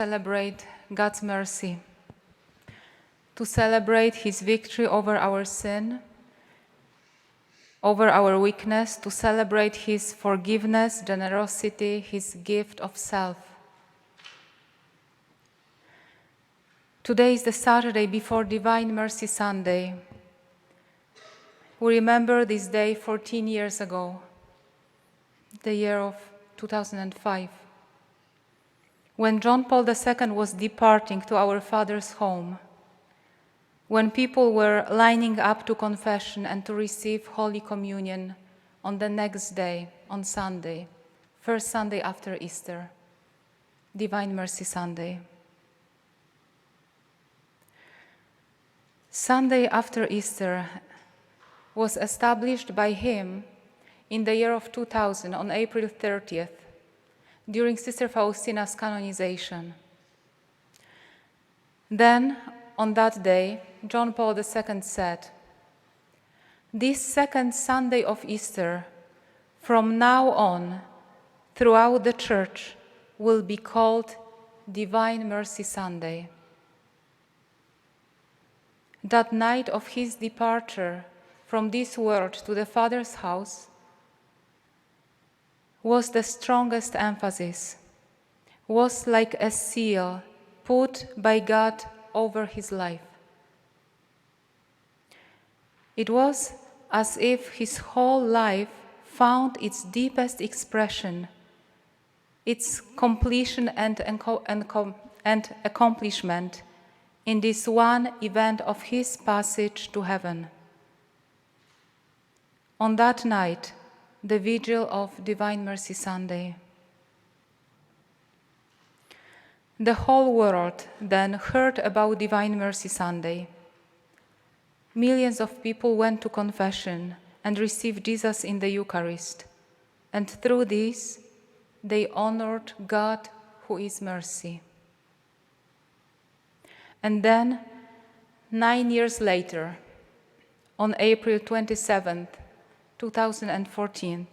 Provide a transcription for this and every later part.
Celebrate God's mercy, to celebrate His victory over our sin, over our weakness, to celebrate His forgiveness, generosity, His gift of self. Today is the Saturday before Divine Mercy Sunday. We remember this day 14 years ago, the year of 2005, when John Paul II was departing to our Father's home, when people were lining up to confession and to receive Holy Communion on the next day, on Sunday, first Sunday after Easter, Divine Mercy Sunday. Sunday after Easter was established by him in the year of 2000 on April 30th, during Sister Faustina's canonization. Then, on that day, John Paul II said, "This second Sunday of Easter, from now on, throughout the Church, will be called Divine Mercy Sunday." That night of his departure from this world to the Father's house was the strongest emphasis, was like a seal put by God over his life. It was as if his whole life found its deepest expression, its completion and accomplishment in this one event of his passage to heaven. On that night, the vigil of Divine Mercy Sunday, the whole world then heard about Divine Mercy Sunday. Millions of people went to confession and received Jesus in the Eucharist, and through this, they honored God who is mercy. And then, 9 years later, on April 27th, 2014,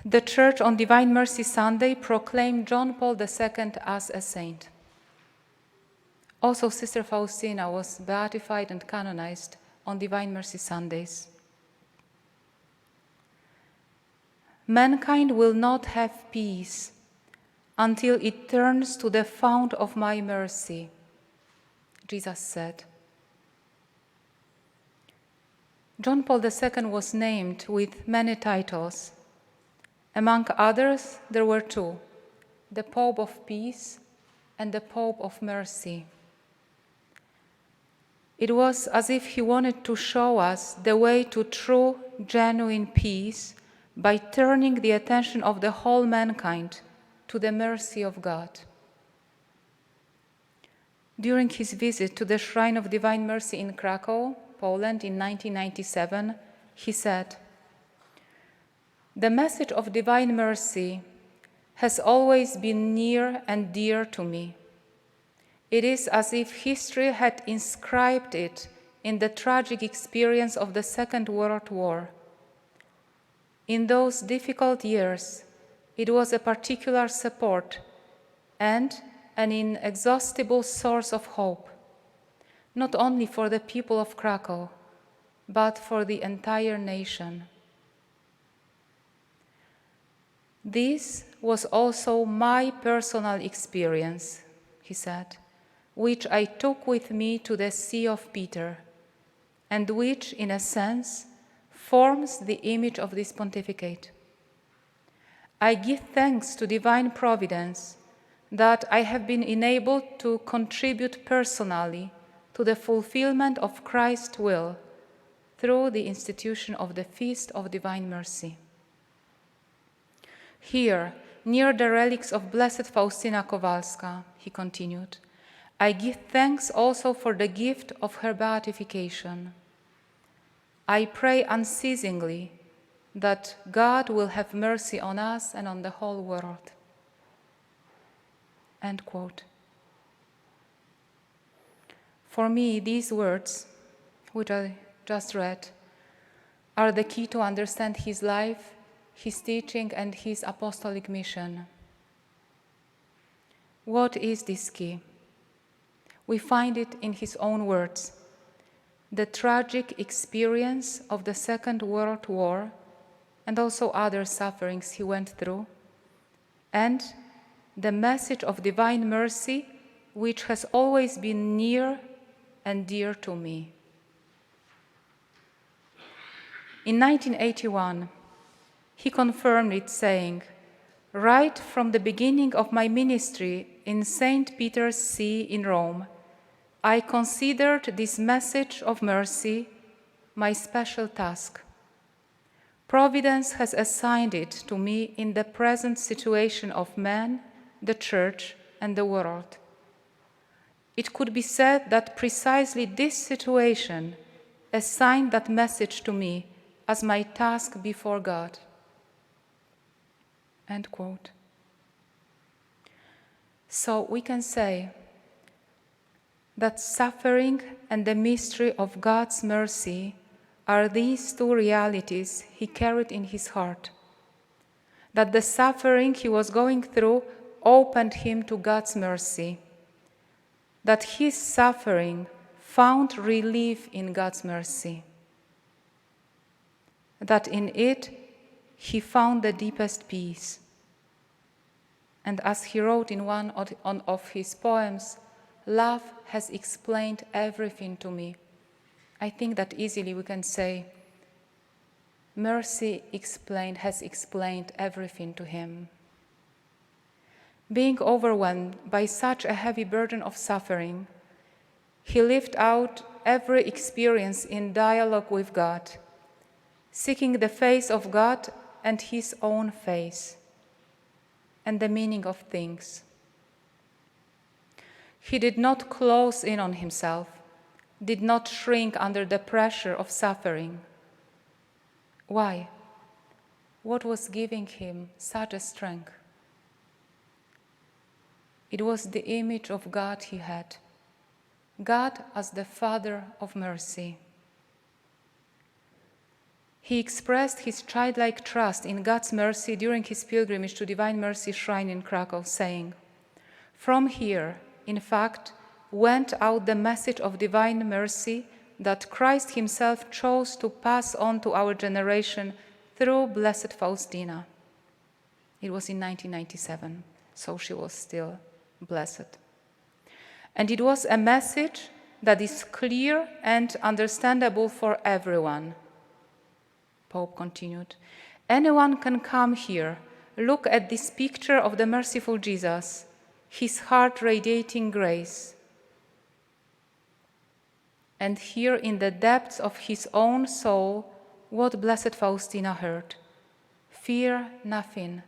the Church on Divine Mercy Sunday proclaimed John Paul II as a saint. Also, Sister Faustina was beatified and canonized on Divine Mercy Sundays. Mankind will not have peace until it turns to the fount of my mercy, Jesus said. John Paul II was named with many titles. Among others, there were two, the Pope of Peace and the Pope of Mercy. It was as if he wanted to show us the way to true, genuine peace by turning the attention of the whole mankind to the mercy of God. During his visit to the Shrine of Divine Mercy in Krakow, Poland in 1997, he said, "The message of Divine Mercy has always been near and dear to me. It is as if history had inscribed it in the tragic experience of the Second World War. In those difficult years, it was a particular support and an inexhaustible source of hope, not only for the people of Krakow, but for the entire nation. This was also my personal experience," he said, "which I took with me to the See of Peter, and which, in a sense, forms the image of this pontificate. I give thanks to divine providence that I have been enabled to contribute personally to the fulfillment of Christ's will through the institution of the Feast of Divine Mercy. Here, near the relics of Blessed Faustina Kowalska," he continued, "I give thanks also for the gift of her beatification. I pray unceasingly that God will have mercy on us and on the whole world." End quote. For me, these words, which I just read, are the key to understand his life, his teaching, and his apostolic mission. What is this key? We find it in his own words. The tragic experience of the Second World War and also other sufferings he went through, and the message of divine mercy, which has always been near and dear to me. In 1981, he confirmed it, saying, "Right from the beginning of my ministry in St. Peter's See in Rome, I considered this message of mercy my special task. Providence has assigned it to me in the present situation of man, the Church, and the world. It could be said that precisely this situation assigned that message to me as my task before God." End quote. So we can say that suffering and the mystery of God's mercy are these two realities he carried in his heart. That the suffering he was going through opened him to God's mercy. That his suffering found relief in God's mercy. That in it he found the deepest peace. And as he wrote in one of his poems, "Love has explained everything to me." I think that easily we can say, mercy has explained everything to him. Being overwhelmed by such a heavy burden of suffering, he lived out every experience in dialogue with God, seeking the face of God and his own face, and the meaning of things. He did not close in on himself, did not shrink under the pressure of suffering. Why? What was giving him such a strength? It was the image of God he had, God as the Father of mercy. He expressed his childlike trust in God's mercy during his pilgrimage to Divine Mercy Shrine in Krakow, saying, "From here, in fact, went out the message of divine mercy that Christ himself chose to pass on to our generation through Blessed Faustina." It was in 1997, so she was still blessed. And it was a message that is clear and understandable for everyone. Pope continued, "Anyone can come here, look at this picture of the merciful Jesus, his heart radiating grace, and hear in the depths of his own soul what Blessed Faustina heard. Fear nothing.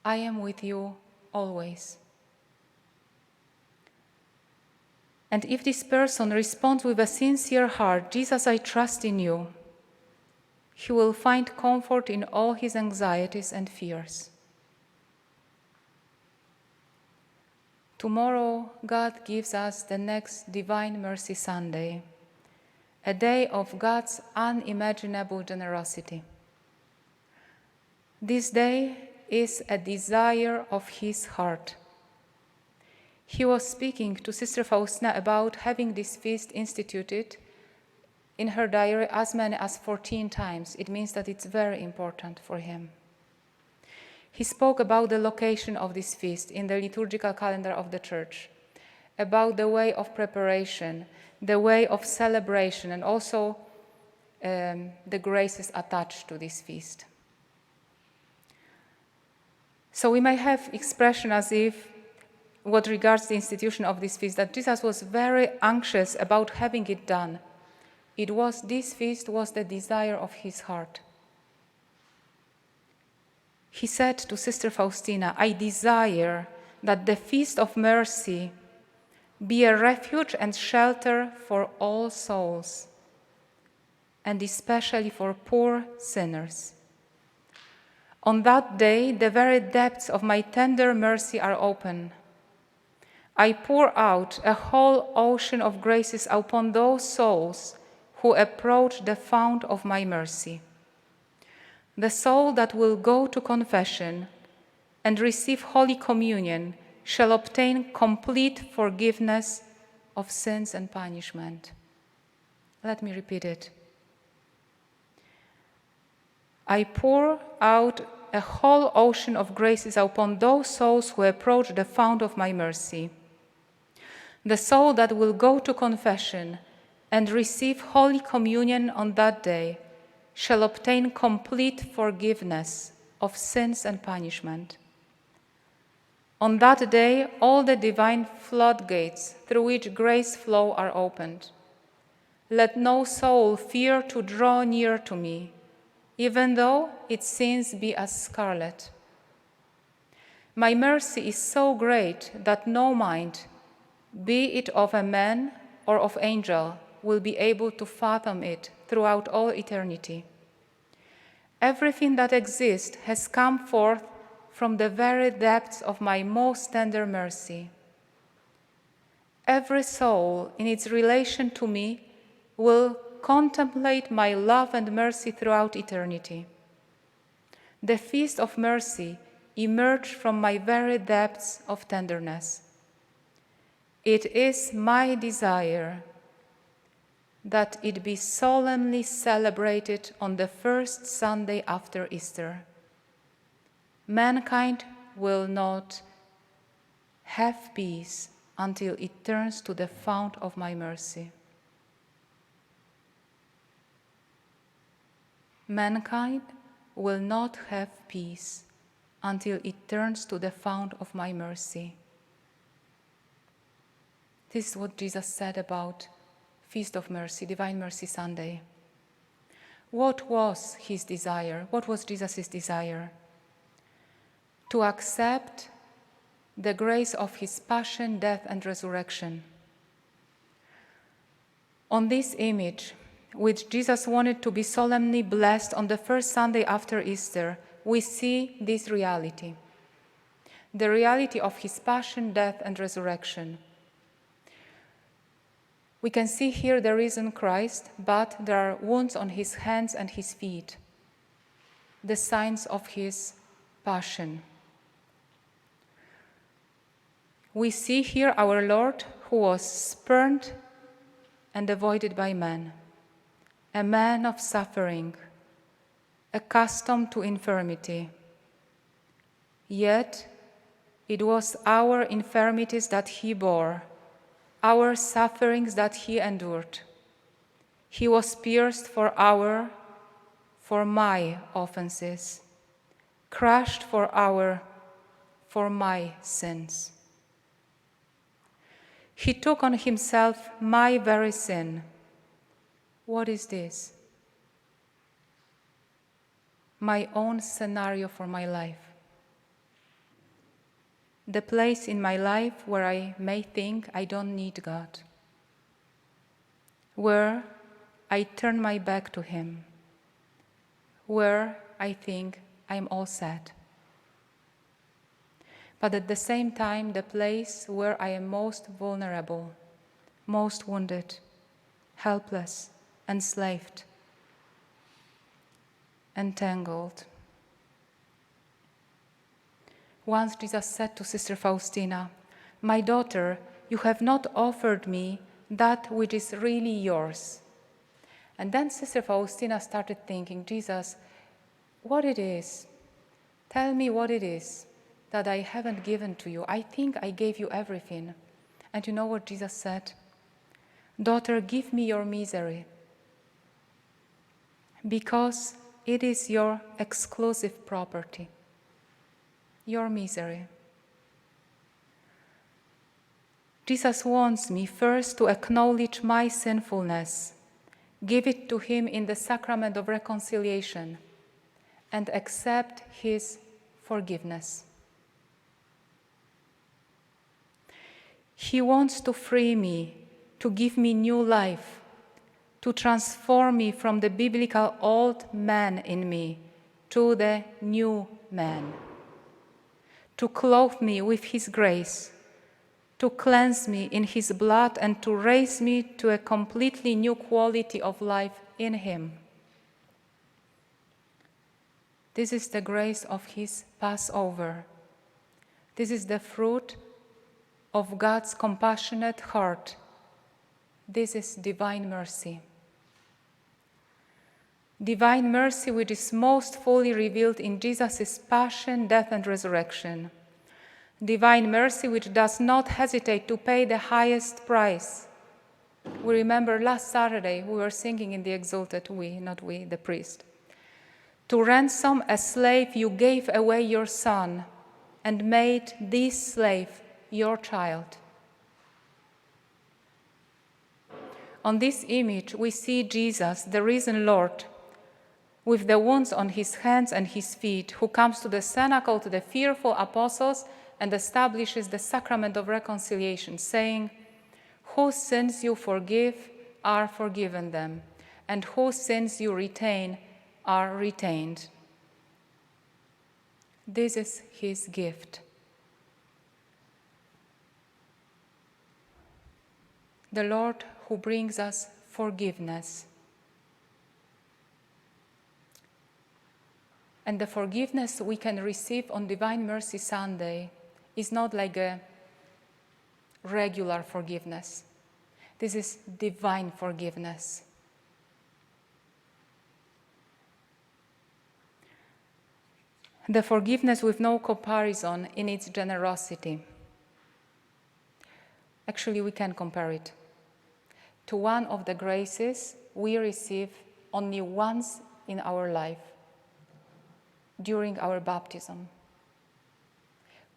I am with you always." And if this person responds with a sincere heart, "Jesus, I trust in you," he will find comfort in all his anxieties and fears. Tomorrow, God gives us the next Divine Mercy Sunday, a day of God's unimaginable generosity. This day is a desire of his heart. He was speaking to Sister Faustina about having this feast instituted in her diary as many as 14 times. It means that it's very important for him. He spoke about the location of this feast in the liturgical calendar of the Church, about the way of preparation, the way of celebration, and also the graces attached to this feast. So we may have expression as if, what regards the institution of this feast, that Jesus was very anxious about having it done. This feast was the desire of his heart. He said to Sister Faustina, "I desire that the feast of mercy be a refuge and shelter for all souls, and especially for poor sinners. On that day, the very depths of my tender mercy are open. I pour out a whole ocean of graces upon those souls who approach the fount of my mercy. The soul that will go to confession and receive Holy Communion shall obtain complete forgiveness of sins and punishment. Let me repeat it. I pour out a whole ocean of graces upon those souls who approach the fount of my mercy. The soul that will go to confession and receive Holy Communion on that day shall obtain complete forgiveness of sins and punishment. On that day, all the divine floodgates through which grace flow are opened. Let no soul fear to draw near to me, even though its sins be as scarlet. My mercy is so great that no mind, be it of a man or of angel, will be able to fathom it throughout all eternity. Everything that exists has come forth from the very depths of my most tender mercy. Every soul in its relation to me will contemplate my love and mercy throughout eternity. The feast of mercy emerged from my very depths of tenderness. It is my desire that it be solemnly celebrated on the first Sunday after Easter. Mankind will not have peace until it turns to the fount of my mercy. Mankind will not have peace until it turns to the fount of my mercy. This is what Jesus said about Feast of Mercy, Divine Mercy Sunday. What was his desire? What was Jesus' desire? To accept the grace of his passion, death, and resurrection. On this image, which Jesus wanted to be solemnly blessed on the first Sunday after Easter, we see this reality. The reality of his passion, death, and resurrection. We can see here the risen Christ, but there are wounds on his hands and his feet, the signs of his passion. We see here our Lord, who was spurned and avoided by men, a man of suffering, accustomed to infirmity. Yet it was our infirmities that he bore, our sufferings that he endured. He was pierced for my offenses, crushed for my sins. He took on himself my very sin. What is this? My own scenario for my life. The place in my life where I may think I don't need God, where I turn my back to him, where I think I'm all set. But at the same time, the place where I am most vulnerable, most wounded, helpless, enslaved, entangled. Once Jesus said to Sister Faustina, "My daughter, you have not offered me that which is really yours." And then Sister Faustina started thinking, "Jesus, what it is? Tell me what it is that I haven't given to you. I think I gave you everything." And you know what Jesus said? "Daughter, give me your misery, because it is your exclusive property." Your misery. Jesus wants me first to acknowledge my sinfulness, give it to him in the sacrament of reconciliation, and accept his forgiveness. He wants to free me, to give me new life, to transform me from the biblical old man in me to the new man, to clothe me with his grace, to cleanse me in his blood, and to raise me to a completely new quality of life in him. This is the grace of his Passover. This is the fruit of God's compassionate heart. This is divine mercy. Divine mercy which is most fully revealed in Jesus' passion, death, and resurrection. Divine mercy which does not hesitate to pay the highest price. We remember last Saturday we were singing in the Exalted, not we, the priest. To ransom a slave you gave away your son and made this slave your child. On this image we see Jesus, the risen Lord, with the wounds on his hands and his feet, who comes to the cenacle to the fearful apostles and establishes the sacrament of reconciliation, saying, "Whose sins you forgive are forgiven them, and whose sins you retain are retained." This is his gift. The Lord who brings us forgiveness. And the forgiveness we can receive on Divine Mercy Sunday is not like a regular forgiveness. This is divine forgiveness. The forgiveness with no comparison in its generosity. Actually, we can compare it to one of the graces we receive only once in our life, during our baptism.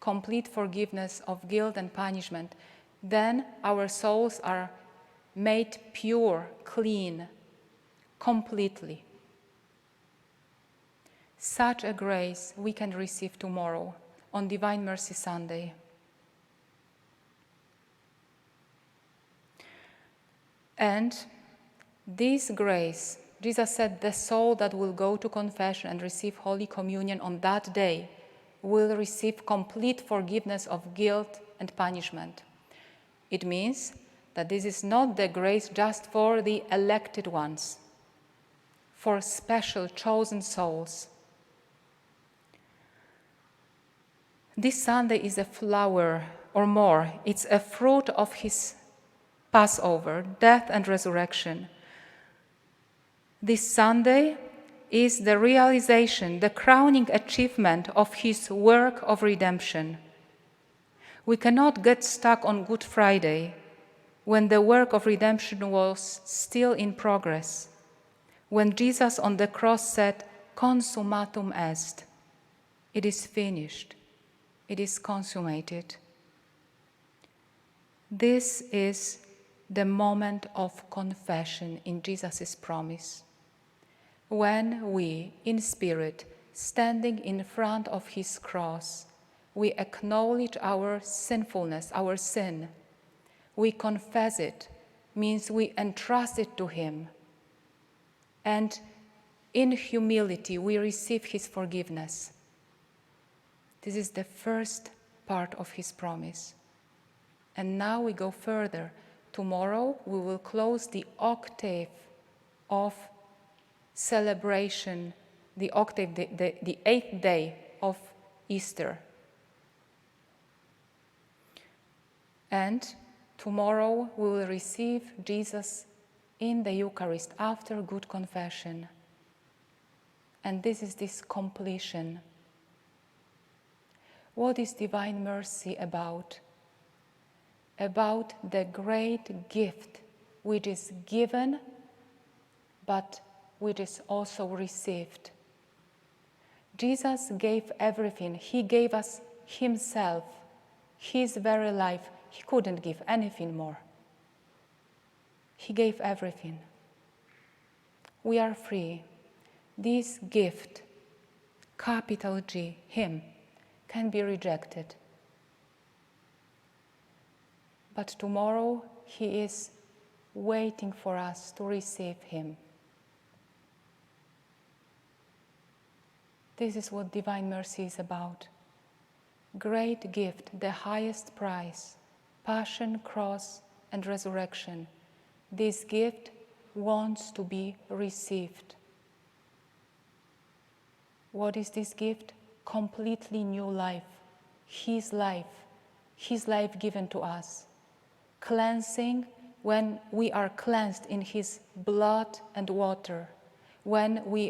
Complete forgiveness of guilt and punishment. Then our souls are made pure, clean, completely. Such a grace we can receive tomorrow on Divine Mercy Sunday. And this grace, Jesus said, the soul that will go to confession and receive Holy Communion on that day will receive complete forgiveness of guilt and punishment. It means that this is not the grace just for the elected ones, for special chosen souls. This Sunday is a flower, or more, it's a fruit of his Passover, death and resurrection. This Sunday is the realization, the crowning achievement of his work of redemption. We cannot get stuck on Good Friday, when the work of redemption was still in progress, when Jesus on the cross said, "Consummatum est," it is finished, it is consummated. This is the moment of confession in Jesus' promise, when we, in spirit, standing in front of his cross, we acknowledge our sinfulness, our sin. We confess it, means we entrust it to him. And in humility, we receive his forgiveness. This is the first part of his promise. And now we go further. Tomorrow we will close the octave of celebration, the octave, the 8th day of Easter. And tomorrow we will receive Jesus in the Eucharist after good confession. And this is this completion. What is divine mercy about? About the great gift which is given, but which is also received. Jesus gave everything. He gave us himself, his very life. He couldn't give anything more. He gave everything. We are free. This gift, capital G, him, can be rejected. But tomorrow he is waiting for us to receive him. This is what divine mercy is about. Great gift, the highest prize, passion, cross, and resurrection. This gift wants to be received. What is this gift? Completely new life, his life, his life given to us, cleansing when we are cleansed in his blood and water, when we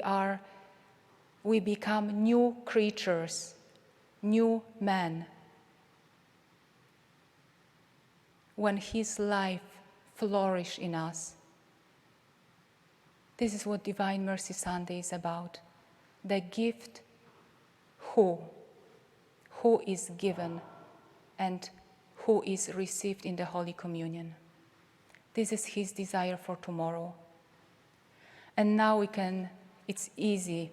become new creatures, new men, when his life flourishes in us. This is what Divine Mercy Sunday is about. The gift who is given and who is received in the Holy Communion. This is his desire for tomorrow. And now it's easy,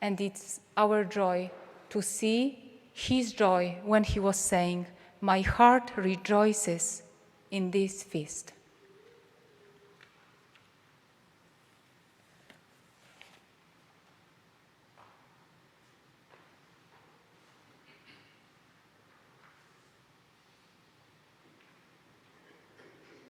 and it's our joy to see his joy when he was saying, "My heart rejoices in this feast."